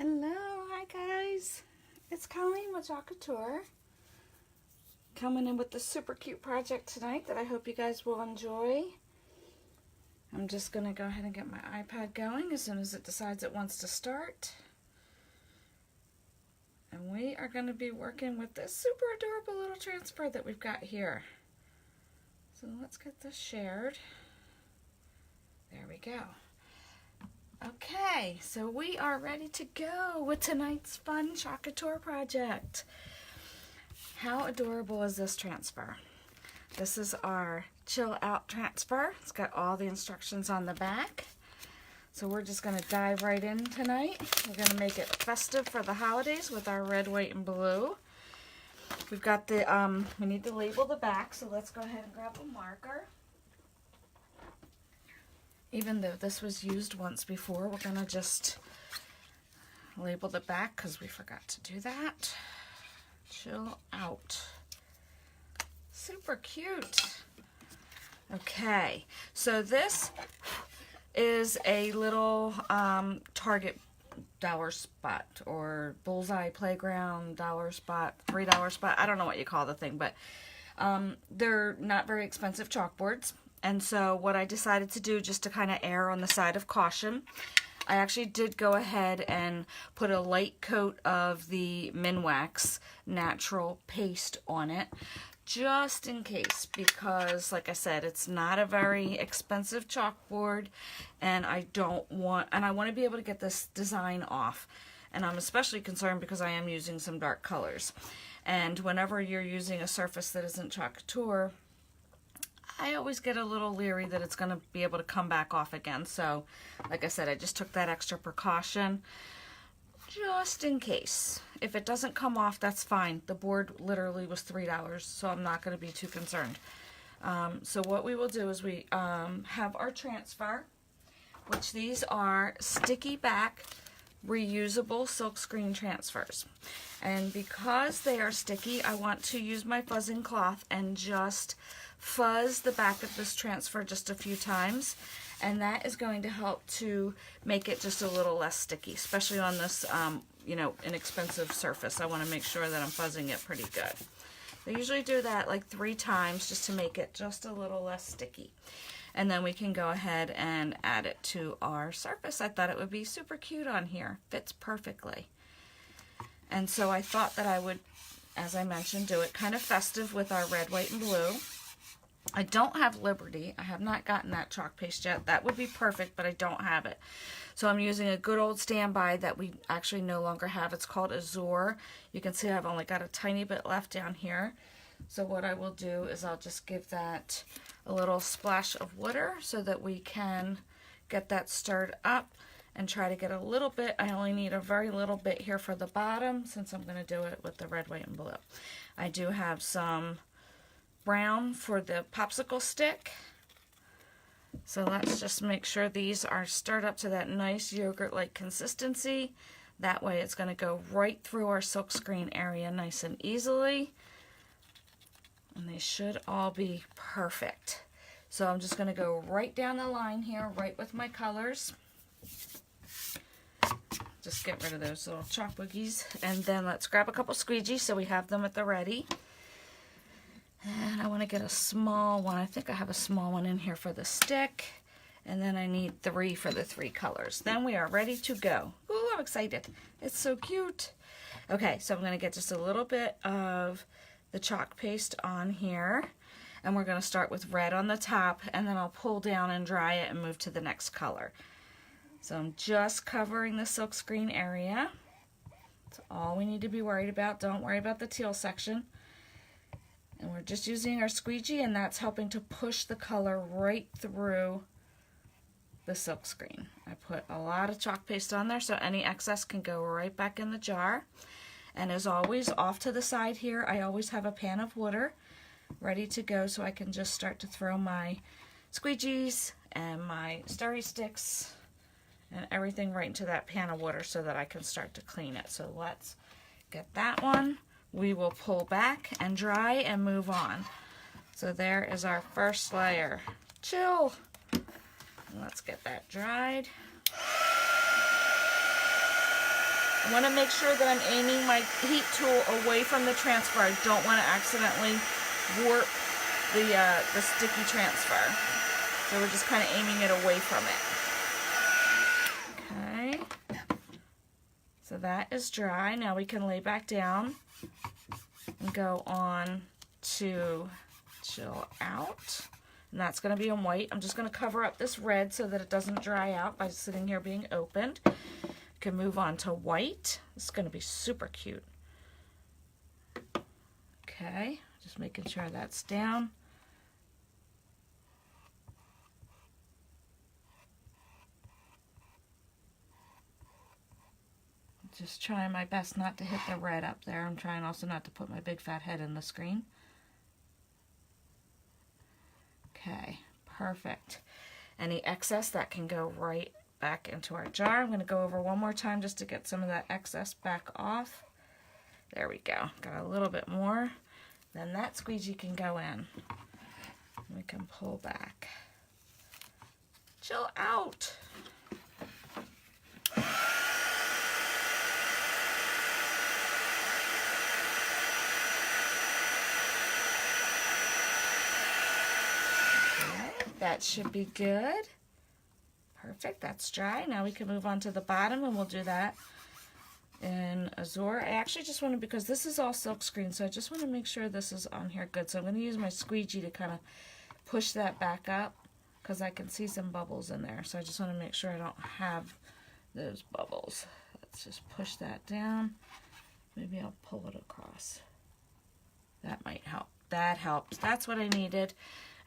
Hello, hi guys. It's Colleen with Couture. Coming in with this super cute project tonight that I hope you guys will enjoy. I'm just going to go ahead and get my iPad going as soon as it decides it wants to start. And we are going to be working with this super adorable little transfer that we've got here. So let's get this shared. There we go. Okay, so we are ready to go with tonight's fun Couture project. How adorable is this transfer? This is our Chill Out transfer. It's got all the instructions on the back. So we're just going to dive right in tonight. We're going to make it festive for the holidays with our red, white, and blue. We've got the, we need to label the back, so let's go ahead and grab a marker. Even though this was used once before, we're going to just label the back because we forgot to do that. Chill Out. Super cute. Okay, so this is a little Target dollar spot or bullseye playground dollar spot, $3 spot. I don't know what you call the thing, but they're not very expensive chalkboards. And so what I decided to do, just to kind of err on the side of caution, I actually did go ahead and put a light coat of the Minwax natural paste on it, just in case, because like I said, it's not a very expensive chalkboard, and I want to be able to get this design off. And I'm especially concerned because I am using some dark colors. And whenever you're using a surface that isn't Couture, I always get a little leery that it's going to be able to come back off again. So, like I said, I just took that extra precaution just in case. If it doesn't come off, that's fine. The board literally was $3, so I'm not going to be too concerned. So what we will do is we have our transfer, which these are sticky back reusable silkscreen transfers. And because they are sticky, I want to use my fuzzing cloth and just fuzz the back of this transfer just a few times, and that is going to help to make it just a little less sticky, especially on this you know, inexpensive surface. I want to make sure that I'm fuzzing it pretty good. I usually do that like 3 times just to make it just a little less sticky. And then we can go ahead and add it to our surface. I thought it would be super cute on here. Fits perfectly. And so I thought that I would, as I mentioned, do it kind of festive with our red, white, and blue. I don't have Liberty. I have not gotten that chalk paste yet. That would be perfect, but I don't have it. So I'm using a good old standby that we actually no longer have. It's called Azure. You can see I've only got a tiny bit left down here. So what I will do is I'll just give that a little splash of water so that we can get that stirred up and try to get a little bit. I only need a very little bit here for the bottom since I'm going to do it with the red, white, and blue. I do have some brown for the popsicle stick. So let's just make sure these are stirred up to that nice yogurt-like consistency. That way it's going to go right through our silkscreen area nice and easily. And they should all be perfect. So I'm just going to go right down the line here, right with my colors. Just get rid of those little chalk boogies. And then let's grab a couple squeegees so we have them at the ready. And I want to get a small one. I think I have a small one in here for the stick. And then I need 3 for the 3 colors. Then we are ready to go. Ooh, I'm excited. It's so cute. Okay, so I'm going to get just a little bit of the chalk paste on here. And we're going to start with red on the top. And then I'll pull down and dry it and move to the next color. So I'm just covering the silkscreen area. That's all we need to be worried about. Don't worry about the teal section. And we're just using our squeegee, and that's helping to push the color right through the silkscreen. I put a lot of chalk paste on there, so any excess can go right back in the jar. And as always, off to the side here, I always have a pan of water ready to go, so I can just start to throw my squeegees and my stirry sticks and everything right into that pan of water so that I can start to clean it. So let's get that one. We will pull back and dry and move on. So there is our first layer. Chill. Let's get that dried. I want to make sure that I'm aiming my heat tool away from the transfer. I don't want to accidentally warp the sticky transfer. So we're just kind of aiming it away from it. Okay. So that is dry. Now we can lay back down and go on to Chill Out. And that's going to be in white. I'm just going to cover up this red so that it doesn't dry out by sitting here being opened. We can move on to white. This is going to be super cute. Okay, just making sure that's down. Just trying my best not to hit the red up there. I'm trying also not to put my big fat head in the screen. Okay, perfect. Any excess that can go right back into our jar. I'm going to go over one more time just to get some of that excess back off. There we go. Got a little bit more. Then that squeegee can go in. We can pull back. Chill Out. That should be good. Perfect, that's dry. Now we can move on to the bottom and we'll do that in Azure. I actually just want to, because this is all silk screen, so I just want to make sure this is on here good. So I'm going to use my squeegee to kind of push that back up because I can see some bubbles in there. So I just want to make sure I don't have those bubbles. Let's just push that down. Maybe I'll pull it across. That might help. That helps. That's what I needed.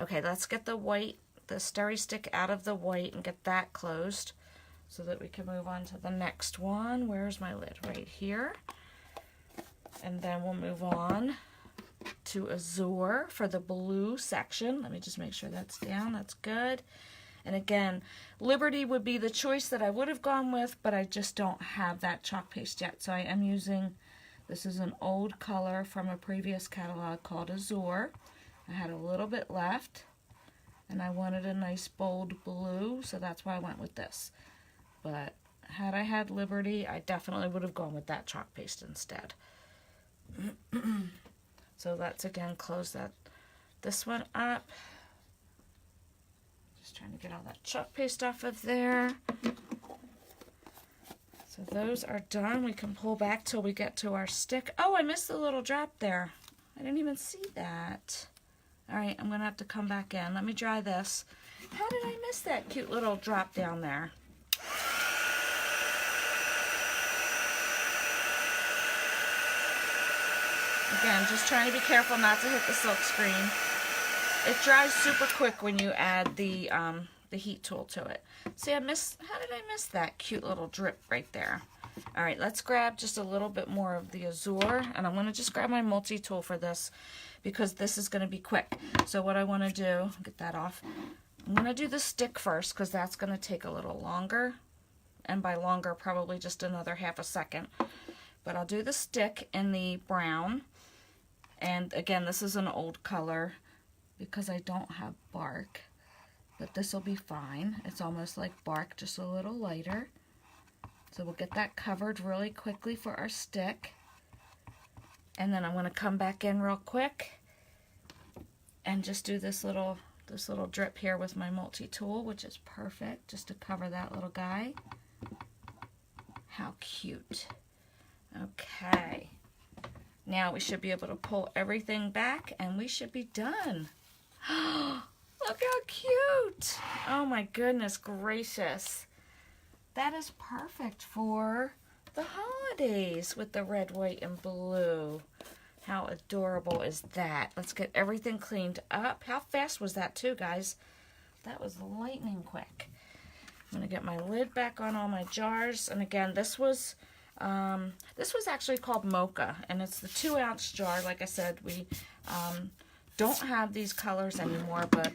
Okay, let's get the white, the Steri Stick out of the white and get that closed so that we can move on to the next one. Where's my lid? Right here. And then we'll move on to Azure for the blue section. Let me just make sure that's down. That's good. And again, Liberty would be the choice that I would have gone with, but I just don't have that chalk paste yet. So I am using, this is an old color from a previous catalog called Azure. I had a little bit left, and I wanted a nice bold blue, so that's why I went with this. But had I had Liberty, I definitely would have gone with that chalk paste instead. So let's again close this one up. Just trying to get all that chalk paste off of there. So those are done. We can pull back till we get to our stick. Oh, I missed the little drop there. I didn't even see that. All right, I'm going to have to come back in. Let me dry this. How did I miss that cute little drop down there? Again, just trying to be careful not to hit the silk screen. It dries super quick when you add the heat tool to it. See, how did I miss that cute little drip right there? All right, let's grab just a little bit more of the Azure, and I'm going to just grab my multi-tool for this because this is going to be quick. So what I want to do, get that off, I'm going to do the stick first because that's going to take a little longer, and by longer, probably just another half a second. But I'll do the stick in the brown, and again, this is an old color because I don't have bark, but this will be fine. It's almost like bark, just a little lighter. So we'll get that covered really quickly for our stick. And then I'm going to come back in real quick and just do this little drip here with my multi-tool, which is perfect, just to cover that little guy. How cute. Okay. Now we should be able to pull everything back and we should be done. Look how cute. Oh my goodness gracious. That is perfect for the holidays with the red, white, and blue. How adorable is that? Let's get everything cleaned up. How fast was that too, guys? That was lightning quick. I'm going to get my lid back on all my jars. And again, this was actually called Mocha, and it's the 2-ounce jar. Like I said, we don't have these colors anymore, but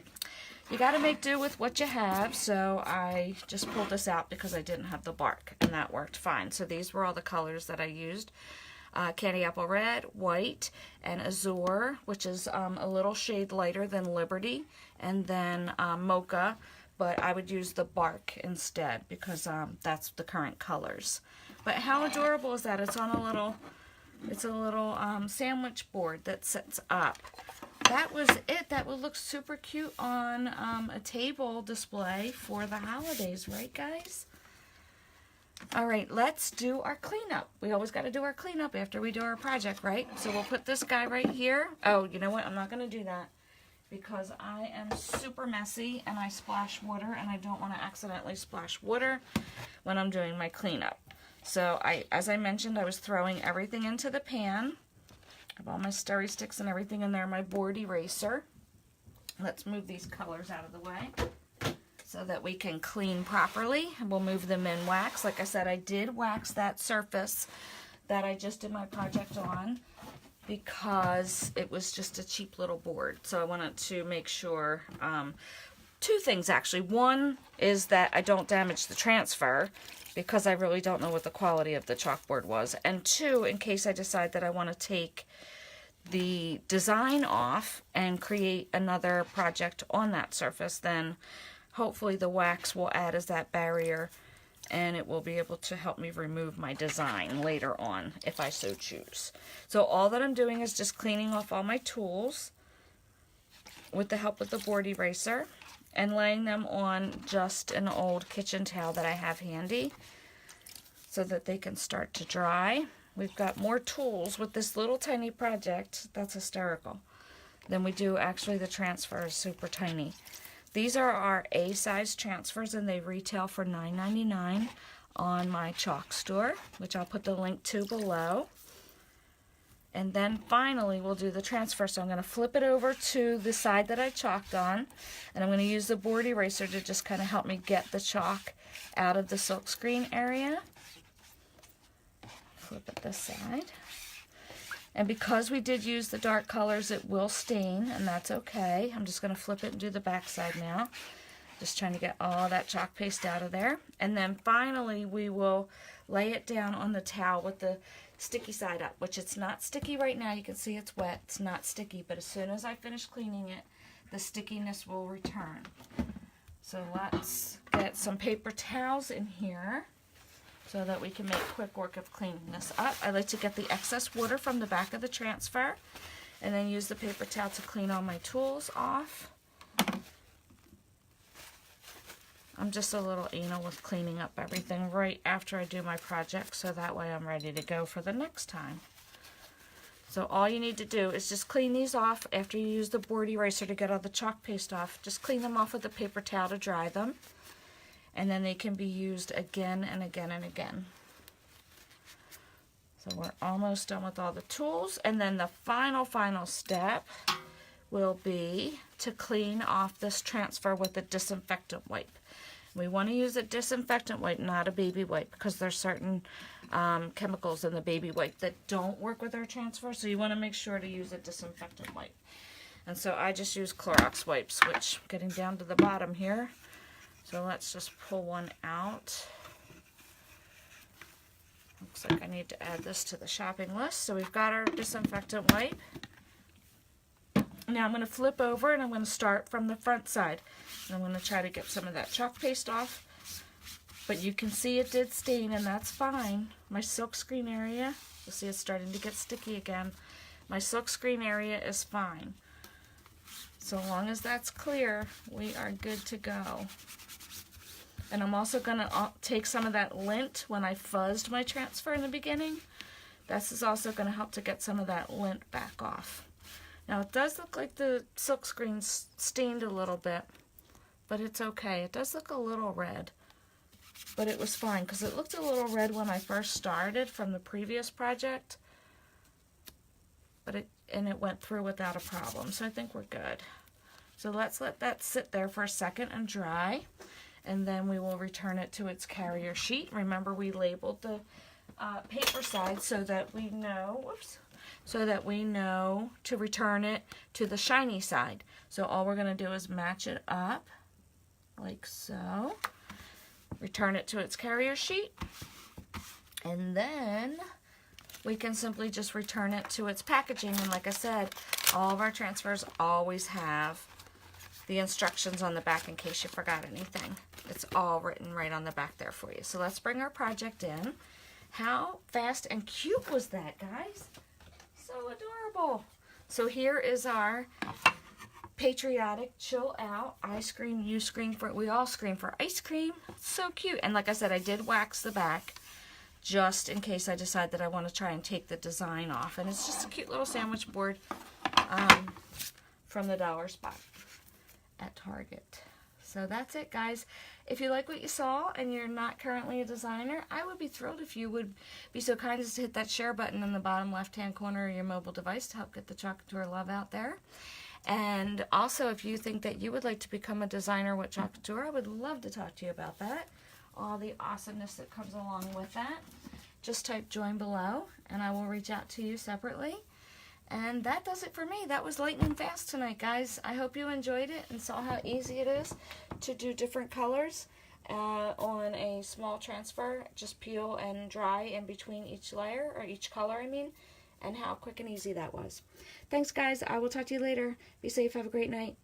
you got to make do with what you have. So I just pulled this out because I didn't have the bark, and that worked fine. So these were all the colors that I used. Candy Apple Red, White, and Azure, which is a little shade lighter than Liberty, and then Mocha, but I would use the bark instead because that's the current colors. But how adorable is that? It's on a little, sandwich board that sits up. That was it. That would look super cute on a table display for the holidays, right, guys? All right, let's do our cleanup. We always got to do our cleanup after we do our project, right? So we'll put this guy right here. Oh, you know what? I'm not going to do that because I am super messy and I splash water, and I don't want to accidentally splash water when I'm doing my cleanup. So as I mentioned, I was throwing everything into the pan. I have all my stirry sticks and everything in there, my board eraser. Let's move these colors out of the way so that we can clean properly. And we'll move them in wax. Like I said, I did wax that surface that I just did my project on because it was just a cheap little board. So I wanted to make sure, two things actually. One is that I don't damage the transfer because I really don't know what the quality of the chalkboard was. And two, in case I decide that I want to take the design off and create another project on that surface, then hopefully the wax will add as that barrier and it will be able to help me remove my design later on if I so choose. So all that I'm doing is just cleaning off all my tools with the help of the board eraser and laying them on just an old kitchen towel that I have handy so that they can start to dry. We've got more tools with this little tiny project. That's hysterical. Then we do actually the transfer is super tiny. These are our A-size transfers, and they retail for $9.99 on my chalk store, which I'll put the link to below. And then finally, we'll do the transfer. So I'm going to flip it over to the side that I chalked on, and I'm going to use the board eraser to just kind of help me get the chalk out of the silkscreen area. Flip it this side. And because we did use the dark colors, it will stain, and that's okay. I'm just going to flip it and do the back side now. Just trying to get all that chalk paste out of there. And then finally, we will lay it down on the towel with the sticky side up, which it's not sticky right now. You can see it's wet. It's not sticky, but as soon as I finish cleaning it, the stickiness will return. So let's get some paper towels in here so that we can make quick work of cleaning this up. I like to get the excess water from the back of the transfer and then use the paper towel to clean all my tools off. I'm just a little anal with cleaning up everything right after I do my project, so that way I'm ready to go for the next time. So all you need to do is just clean these off after you use the board eraser to get all the chalk paste off. Just clean them off with a paper towel to dry them. And then they can be used again and again and again. So we're almost done with all the tools. And then the final step will be to clean off this transfer with a disinfectant wipe. We want to use a disinfectant wipe, not a baby wipe, because there's certain chemicals in the baby wipe that don't work with our transfer. So you want to make sure to use a disinfectant wipe. And so I just use Clorox wipes, which getting down to the bottom here. So let's just pull one out. Looks like I need to add this to the shopping list. So we've got our disinfectant wipe. Now I'm going to flip over and I'm going to start from the front side. And I'm going to try to get some of that chalk paste off. But you can see it did stain, and that's fine. My silkscreen area, you'll see it's starting to get sticky again. My silkscreen area is fine. So long as that's clear, we are good to go. And I'm also going to take some of that lint when I fuzzed my transfer in the beginning. This is also going to help to get some of that lint back off. Now it does look like the silkscreen's stained a little bit, but it's okay. It does look a little red, but it was fine because it looked a little red when I first started from the previous project, but it went through without a problem, so I think we're good. So let's let that sit there for a second and dry. And then we will return it to its carrier sheet. Remember, we labeled the paper side so that we know, to return it to the shiny side. So all we're going to do is match it up like so. Return it to its carrier sheet. And then we can simply just return it to its packaging. And like I said, all of our transfers always have the instructions on the back in case you forgot anything. It's all written right on the back there for you. So let's bring our project in, How fast and cute was that, guys? So adorable. So here is our patriotic chill out. I scream, you scream for it. We all scream for ice cream. It's so cute. And like I said, I did wax the back just in case I decide that I want to try and take the design off. And it's just a cute little sandwich board from the dollar spot at Target. So that's it, guys. If you like what you saw and you're not currently a designer, I would be thrilled if you would be so kind as to hit that share button in the bottom left-hand corner of your mobile device to help get the Couture love out there. And also, if you think that you would like to become a designer with Couture, I would love to talk to you about that. All the awesomeness that comes along with that. Just type join below, and I will reach out to you separately. And that does it for me. That was lightning fast tonight, guys. I hope you enjoyed it and saw how easy it is to do different colors on a small transfer. Just peel and dry in between each layer, or each color, I mean, and how quick and easy that was. Thanks, guys. I will talk to you later. Be safe. Have a great night.